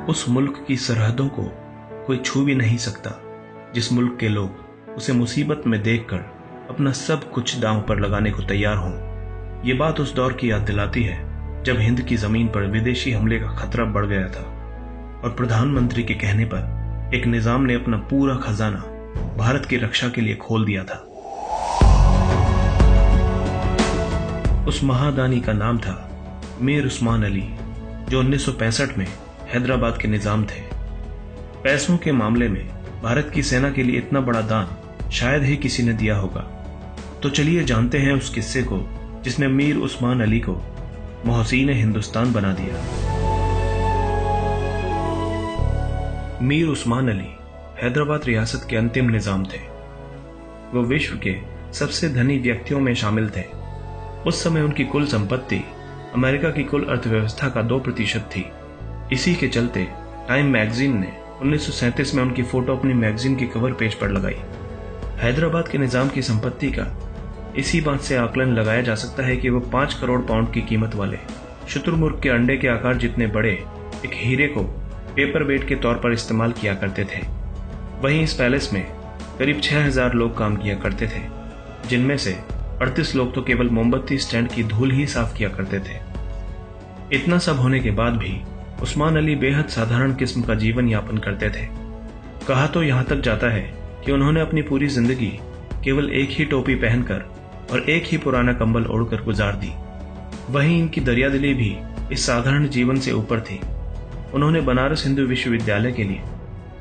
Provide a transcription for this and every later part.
उस मुल्क की सरहदों को कोई छू भी नहीं सकता जिस मुल्क के लोग उसे मुसीबत में देखकर अपना सब कुछ दांव पर लगाने को तैयार हों। ये बात उस दौर की याद दिलाती है जब हिंद की जमीन पर विदेशी हमले का खतरा बढ़ गया था और प्रधानमंत्री के कहने पर एक निजाम ने अपना पूरा खजाना भारत की रक्षा के लिए खोल दिया था। उस महादानी का नाम था मीर उस्मान अली, जो 1965 में हैदराबाद के निजाम थे। पैसों के मामले में भारत की सेना के लिए इतना बड़ा दान शायद ही किसी ने दिया होगा। तो चलिए जानते हैं उस किस्से को जिसने मीर उस्मान अली को मोहसीन हिंदुस्तान बना दिया। मीर उस्मान अली हैदराबाद रियासत के अंतिम निजाम थे। वो विश्व के सबसे धनी व्यक्तियों में शामिल थे। उस समय उनकी कुल संपत्ति अमेरिका की कुल अर्थव्यवस्था का 2% थी। इसी के चलते टाइम मैगजीन ने 1937 में उनकी फोटो अपनी मैगजीन की कवर पेज पर लगाई। हैदराबाद के निजाम की संपत्ति का इसी बात से आकलन लगाया जा सकता है कि वो 5 करोड़ पाउंड की कीमत वाले शुतुरमुर्ग के अंडे के आकार जितने बड़े एक हीरे को पेपर वेट के तौर पर इस्तेमाल किया करते थे। वहीं इस पैलेस में करीब 6000 लोग काम किया करते थे, जिनमें से 38 लोग तो केवल मोमबत्ती स्टैंड की धूल ही साफ किया करते थे। इतना सब होने के बाद भी उस्मान अली बेहद साधारण किस्म का जीवन यापन करते थे। कहा तो यहां तक जाता है कि उन्होंने अपनी पूरी जिंदगी केवल एक ही टोपी पहनकर और एक ही पुराना कंबल ओढ़कर गुजार दी। वहीं इनकी दरियादिली भी इस साधारण जीवन से ऊपर थी। उन्होंने बनारस हिंदू विश्वविद्यालय के लिए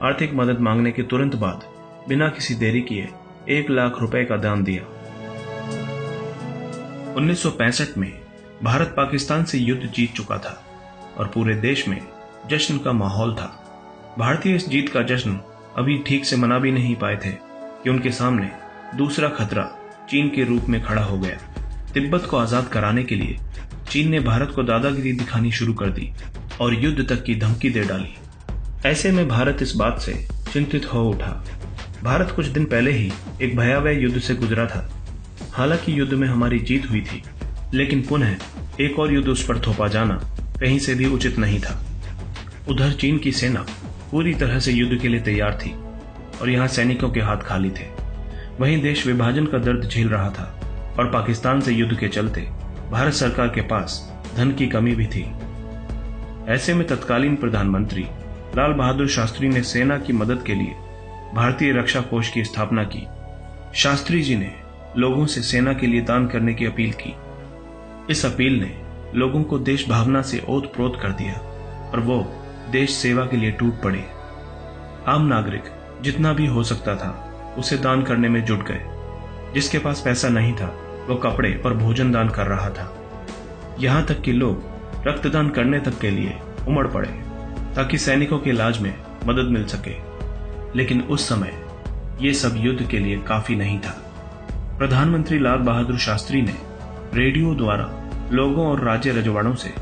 आर्थिक मदद मांगने के तुरंत बाद बिना किसी देरी किए 1 लाख रुपए का दान दिया। 1965 में भारत पाकिस्तान से युद्ध जीत चुका था और पूरे देश में जश्न का माहौल था। भारतीय इस जीत का जश्न अभी ठीक से मना भी नहीं पाए थे कि उनके सामने दूसरा खतरा चीन के रूप में खड़ा हो गया। तिब्बत को आजाद कराने के लिए चीन ने भारत को दादागिरी दिखानी शुरू कर दी और युद्ध तक की धमकी दे डाली। ऐसे में भारत इस बात से चिंतित हो उठा। भारत कुछ दिन पहले ही एक भयावह युद्ध से गुजरा था। हालांकि युद्ध में हमारी जीत हुई थी, लेकिन पुनः एक और युद्ध उस पर थोपा जाना कहीं से भी उचित नहीं था। उधर चीन की सेना पूरी तरह से युद्ध के लिए तैयार थी और यहाँ सैनिकों के हाथ खाली थे। वहीं देश विभाजन का दर्द झेल रहा था और पाकिस्तान से युद्ध के चलते भारत सरकार के पास धन की कमी भी थी। ऐसे में तत्कालीन प्रधानमंत्री लाल बहादुर शास्त्री ने सेना की मदद के लिए भारतीय रक्षा कोष की स्थापना की। शास्त्री जी ने लोगों से सेना के लिए दान करने की अपील की। इस अपील ने लोगों को देश भावना से ओत-प्रोत कर दिया और वो देश सेवा के लिए टूट पड़े। आम नागरिक जितना भी हो सकता था उसे दान करने में जुट गए। जिसके पास पैसा नहीं था वो कपड़े और भोजन दान कर रहा था। यहां तक कि लोग रक्तदान करने तक के लिए उमड़ पड़े ताकि सैनिकों के इलाज में मदद मिल सके। लेकिन उस समय ये सब युद्ध के लिए काफी नहीं था। प्रधानमंत्री लाल बहादुर शास्त्री ने रेडियो द्वारा लोगों और राज्य रजवाड़ों से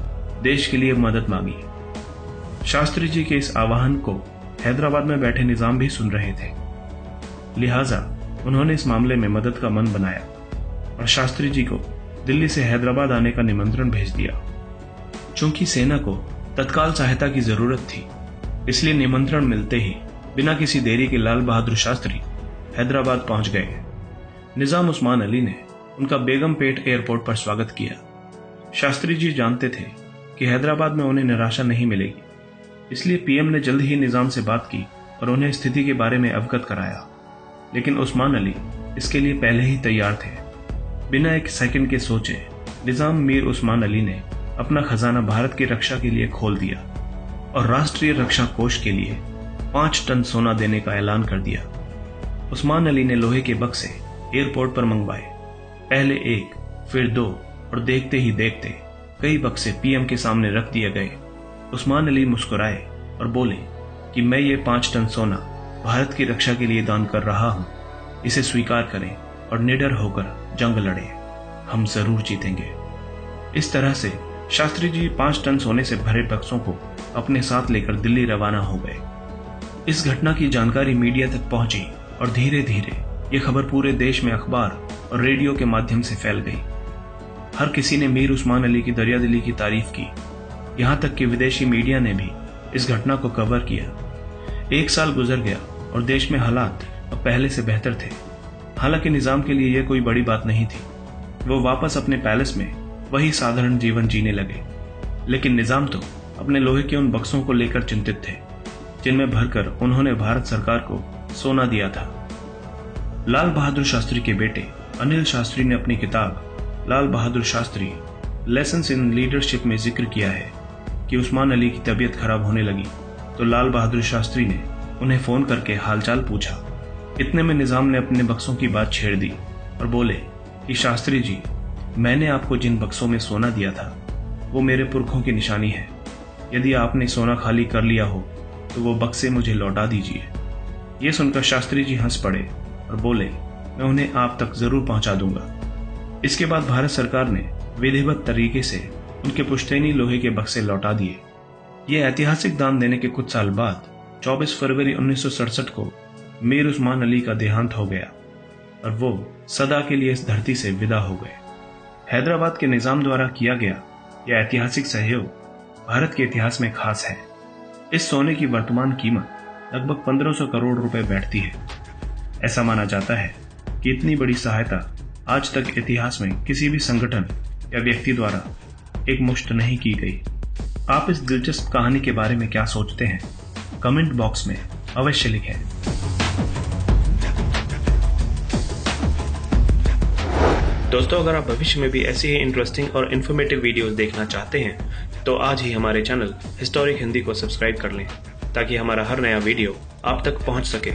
देश के लिए मदद मांगी। शास्त्री जी के इस आह्वान को हैदराबाद में बैठे निजाम भी सुन रहे थे, लिहाजा उन्होंने इस मामले में मदद का मन बनाया और शास्त्री जी को दिल्ली से हैदराबाद आने का निमंत्रण भेज दिया। चूंकि सेना को तत्काल सहायता की जरूरत थी, इसलिए निमंत्रण मिलते ही बिना किसी देरी के लाल बहादुर शास्त्री हैदराबाद पहुंच गए। निजाम उस्मान अली ने उनका बेगमपेट एयरपोर्ट पर स्वागत किया। शास्त्री जी जानते थे कि हैदराबाद में उन्हें निराशा नहीं मिलेगी, इसलिए पीएम ने जल्द ही निजाम से बात की और उन्हें स्थिति के बारे में अवगत कराया। लेकिन उस्मान अली इसके लिए पहले ही तैयार थे। बिना एक सेकंड के सोचे निजाम मीर उस्मान अली ने अपना खजाना भारत की रक्षा के लिए खोल दिया और राष्ट्रीय रक्षा कोष के लिए 5 टन सोना देने का ऐलान कर दिया। उस्मान अली ने लोहे के बक्से एयरपोर्ट पर मंगवाए। पहले 1, फिर 2 और देखते ही देखते कई बक्से पीएम के सामने रख दिए गए। उस्मान अली मुस्कुराए और बोले कि मैं ये 5 टन सोना भारत की रक्षा के लिए दान कर रहा हूं। इसे स्वीकार करें और निडर होकर जंग लड़ें। हम जरूर जीतेंगे। इस तरह से शास्त्री जी 5 टन सोने से भरे बक्सों को अपने साथ लेकर दिल्ली रवाना हो गए। इस घटना की जानकारी मीडिया तक पहुंची और धीरे धीरे ये खबर पूरे देश में अखबार और रेडियो के माध्यम से फैल गई। हर किसी ने मीर उस्मान अली की दरियादिली की तारीफ की। यहां तक कि विदेशी मीडिया ने भी इस घटना को कवर किया। 1 साल गुजर गया और देश में हालात अब पहले से बेहतर थे। हालांकि निजाम के लिए यह कोई बड़ी बात नहीं थी। वो वापस अपने पैलेस में वही साधारण जीवन जीने लगे। लेकिन निजाम तो अपने लोहे के उन बक्सों को लेकर चिंतित थे जिनमें भरकर उन्होंने भारत सरकार को सोना दिया था। लाल बहादुर शास्त्री के बेटे अनिल शास्त्री ने अपनी किताब Lal Bahadur Shastri lessons in leadership में जिक्र किया है कि उस्मान अली की तबीयत खराब होने लगी तो लाल बहादुर शास्त्री ने उन्हें फोन करके हालचाल पूछा। इतने में निजाम ने अपने बक्सों की बात छेड़ दी और बोले कि शास्त्री जी, मैंने आपको जिन बक्सों में सोना दिया था वो मेरे पुरखों की निशानी है। यदि आपने सोना खाली कर लिया हो तो वो बक्से मुझे लौटा दीजिए। ये सुनकर शास्त्री जी हंस पड़े और बोले, मैं उन्हें आप तक जरूर पहुंचा दूंगा। इसके बाद भारत सरकार ने विधिवत तरीके से उनके पुश्तैनी लोहे के बक्से लौटा दिए। ये ऐतिहासिक दान देने के कुछ साल बाद 24 फरवरी 1967 को मीर उस्मान अली का देहांत हो गया और वो सदा के लिए इस धरती से विदा हो गए। हैदराबाद के निजाम द्वारा किया गया यह ऐतिहासिक सहयोग भारत के इतिहास में खास है। इस सोने की वर्तमान कीमत लगभग 1500 करोड़ रुपए बैठती है। ऐसा माना जाता है कि इतनी बड़ी सहायता आज तक इतिहास में किसी भी संगठन या व्यक्ति द्वारा एक मुश्त नहीं की गई। आप इस दिलचस्प कहानी के बारे में क्या सोचते हैं? कमेंट बॉक्स में अवश्य लिखें। दोस्तों, अगर आप भविष्य में भी ऐसी ही इंटरेस्टिंग और इन्फॉर्मेटिव वीडियोस देखना चाहते हैं तो आज ही हमारे चैनल हिस्टोरिक हिंदी को सब्सक्राइब कर लें ताकि हमारा हर नया वीडियो आप तक पहुंच सके।